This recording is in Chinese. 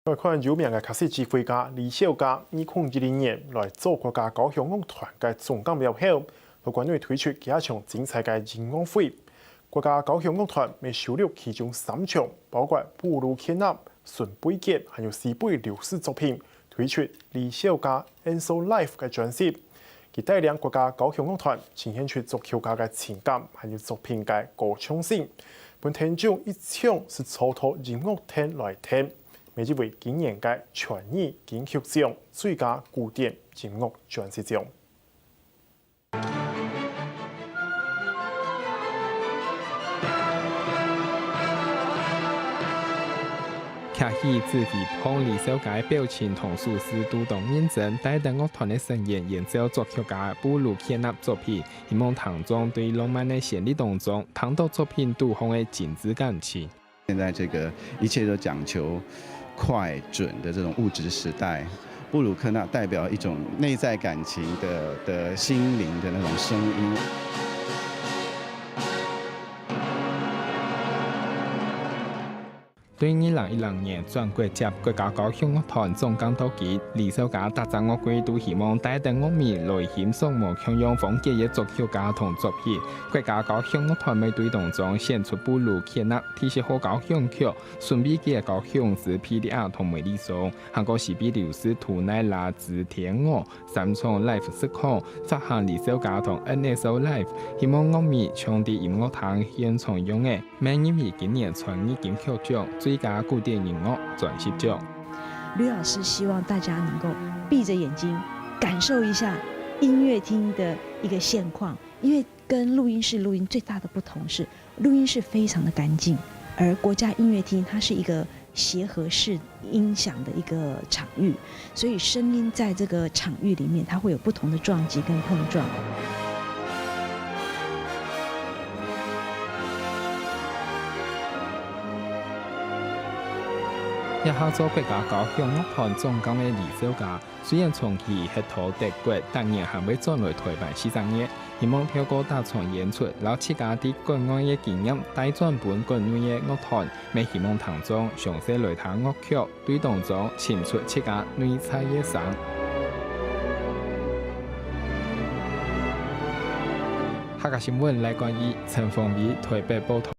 我看有名嘅卡西指挥家李小加2020年来做国家高雄乐团嘅总监了后，有关于推出加强精彩嘅音乐会。国家高雄乐团未收录其中3场，包括布鲁克纳、顺贝杰还有西贝流士作品，推出李小加 Enso Live 嘅专辑。佢带领国家高雄乐团呈现出作曲家嘅情感还有作品嘅歌唱性。本天中一唱是操托音乐厅来听。每一位今年嘅全艺金曲奖最佳古典音乐专辑奖。卡起自己捧李小加表情同数字都当认真，带动乐团的成员演奏作曲家布鲁克纳作品，希望听众对浪漫的旋律当中，听到作品都风的精致感情。现在这个一切都讲求快准的这种物质时代，布鲁克纳代表一种内在感情的心灵的那种声音。对2010年转国接国家高雄乐团总监督级，李小加搭档乐队都希望带动乐迷来欣赏无强样风格的作曲家同作品。国家高雄乐团乐队当中选出布鲁克纳、提示好高雄曲、顺便嘅高雄是 PDR 同梅丽颂，韩国西比流士图奈拉之天鹅3场 live 实况，发行李小加同 NSO Live， 希望乐迷抢伫音乐堂现场用嘅，每年为今年传艺金曲奖。最佳古典音乐专辑奖。吕老师希望大家能够闭着眼睛感受一下音乐厅的一个现况，因为跟录音室录音最大的不同是，录音室非常的干净，而国家音乐厅它是一个协和式音响的一个场域，所以声音在这个场域里面，它会有不同的撞击跟碰撞。一合作国家高雄乐团总监的李小加，虽然长期乞讨德国，但仍还未转来台湾4-3年，希望透过大场演出，老七家伫国外的经验，带转本国内的乐团，未希望听众详细来听乐曲，对当中请出7家内彩的声。客家新闻来关于陈凤仪台北报道。